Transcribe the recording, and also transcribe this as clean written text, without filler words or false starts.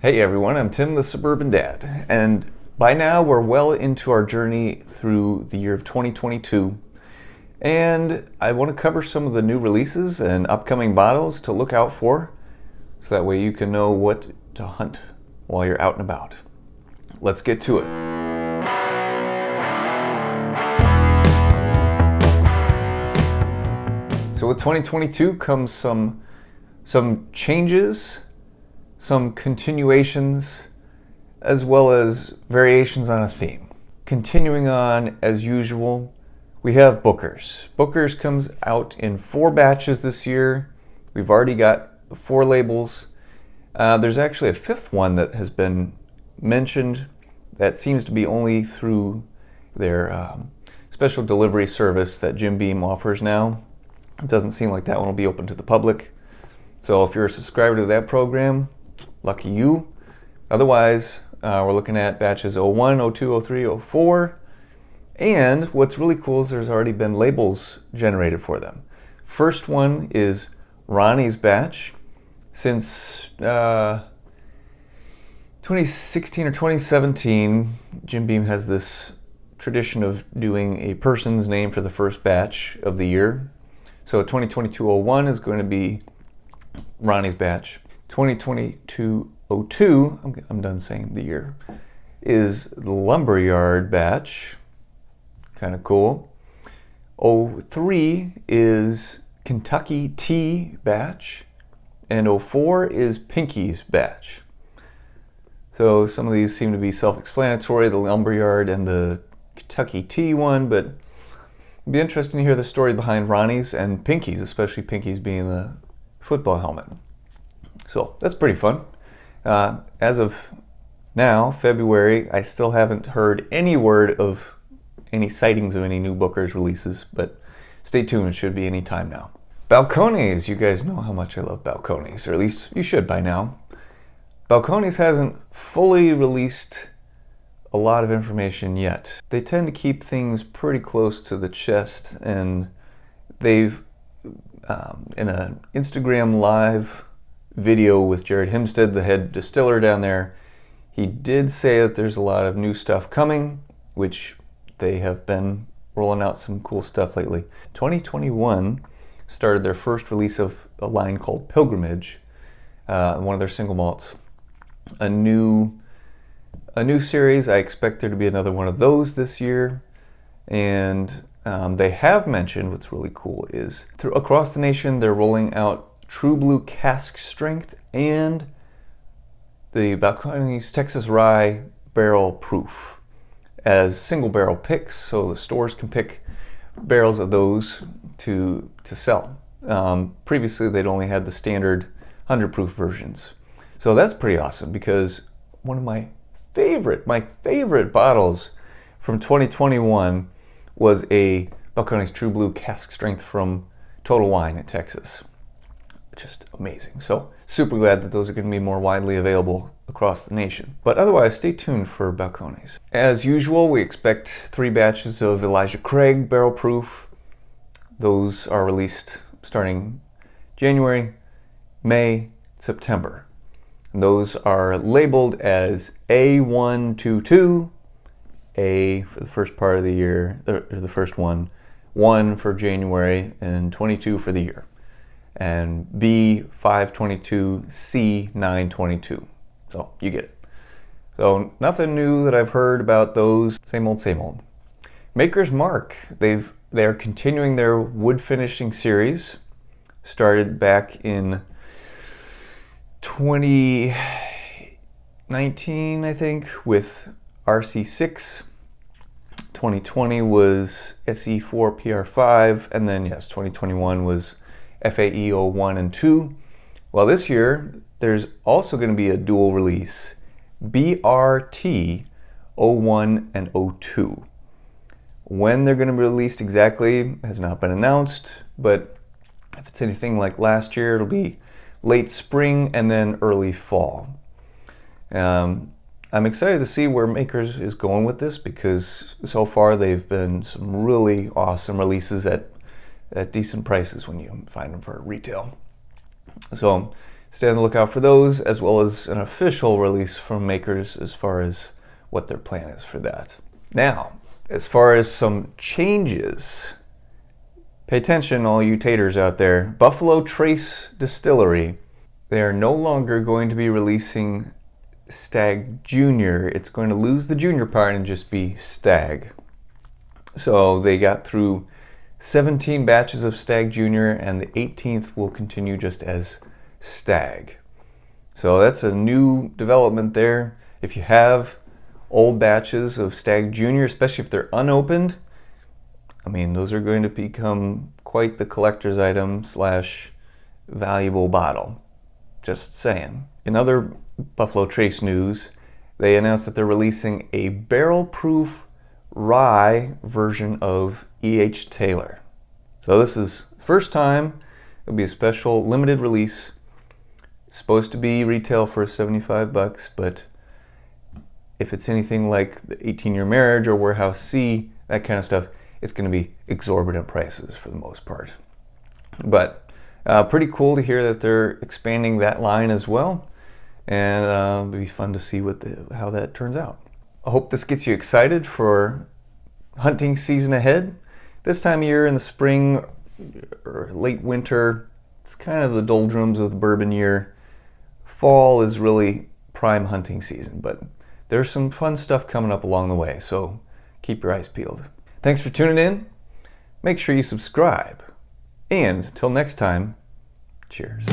Hey everyone, I'm Tim the Suburban Dad, and by now we're well into our journey through the year of 2022, and I want to cover some of the new releases and upcoming bottles to look out for, so that way you can know what to hunt while you're out and about. Let's get to it. So with 2022 comes some changes, some continuations, as well as variations on a theme. Continuing on as usual, we have Booker's. Booker's comes out in 4 batches this year. We've already got 4 labels. There's actually a 5th one that has been mentioned that seems to be only through their special delivery service that Jim Beam offers now. It doesn't seem like that one will be open to the public. So if you're a subscriber to that program, lucky you. Otherwise, we're looking at batches 01, 02, 03, 04. And what's really cool is there's already been labels generated for them. First one is Ronnie's batch. Since 2016 or 2017, Jim Beam has this tradition of doing a person's name for the first batch of the year. So 2022-01 is going to be Ronnie's batch. 2022-02, I'm done saying the year, is the Lumberyard batch. Kind of cool. 03 is Kentucky Tea batch. And 04 is Pinky's batch. So some of these seem to be self-explanatory, the Lumberyard and the Kentucky Tea one, but it'd be interesting to hear the story behind Ronnie's and Pinky's, especially Pinky's being the football helmet. So that's pretty fun. As of now, February, I still haven't heard any word of any sightings of any new Booker's releases, but stay tuned, it should be any time now. Balcones, you guys know how much I love Balcones, or at least you should by now. Balcones hasn't fully released a lot of information yet. They tend to keep things pretty close to the chest, and they've, in an Instagram live video with Jared Himstead, the head distiller down there, he did say that there's a lot of new stuff coming, which they have been rolling out some cool stuff lately. 2021 started their first release of a line called Pilgrimage, one of their single malts. A new series. I expect there to be another one of those this year, and they have mentioned what's really cool is across the nation they're rolling out True Blue cask strength and the Balcones Texas Rye barrel proof as single barrel picks, so the stores can pick barrels of those to sell. Previously they'd only had the standard 100 proof versions. So that's pretty awesome, because one of my favorite bottles from 2021 was a Balcones True Blue cask strength from Total Wine in Texas. Just amazing. So super glad that those are going to be more widely available across the nation. But otherwise, stay tuned for Balcones. As usual, we expect 3 batches of Elijah Craig barrel proof. Those are released starting January, May, September. And those are labeled as A122, A for the first part of the year, or the first one, 1 for January, and 22 for the year. And B522, C922. So you get it. So nothing new that I've heard about those. Same old, same old. Maker's Mark. They are continuing their wood finishing series. Started back in 2019, I think, with RC6. 2020 was SE4 PR5, and then yes, 2021 was FAE 01 and 2. Well, this year there's also going to be a dual release, BRT 01 and 02. When they're going to be released exactly has not been announced, but if it's anything like last year, it'll be late spring and then early fall. I'm excited to see where Makers is going with this, because so far they've been some really awesome releases at decent prices when you find them for retail. So stay on the lookout for those, as well as an official release from makers as far as what their plan is for that. Now, as far as some changes, pay attention, all you taters out there. Buffalo Trace Distillery, they are no longer going to be releasing Stag Junior. It's going to lose the junior part and just be Stag. So they got through 17 batches of Stag Junior, and the 18th will continue just as Stag. So that's a new development there. If you have old batches of Stag Junior, especially if they're unopened, I mean, those are going to become quite the collector's item / valuable bottle. Just saying. In other Buffalo Trace news, they announced that they're releasing a barrel-proof rye version of E.H. Taylor. So this is first time. It'll be a special limited release. It's supposed to be retail for $75, but if it's anything like the 18-Year Marriage or Warehouse C, that kind of stuff, it's going to be exorbitant prices for the most part. But pretty cool to hear that they're expanding that line as well, and it'll be fun to see how that turns out. I hope this gets you excited for hunting season ahead. This time of year in the spring or late winter, it's kind of the doldrums of the bourbon year. Fall is really prime hunting season, but there's some fun stuff coming up along the way, so keep your eyes peeled. Thanks for tuning in. Make sure you subscribe. And until next time, cheers.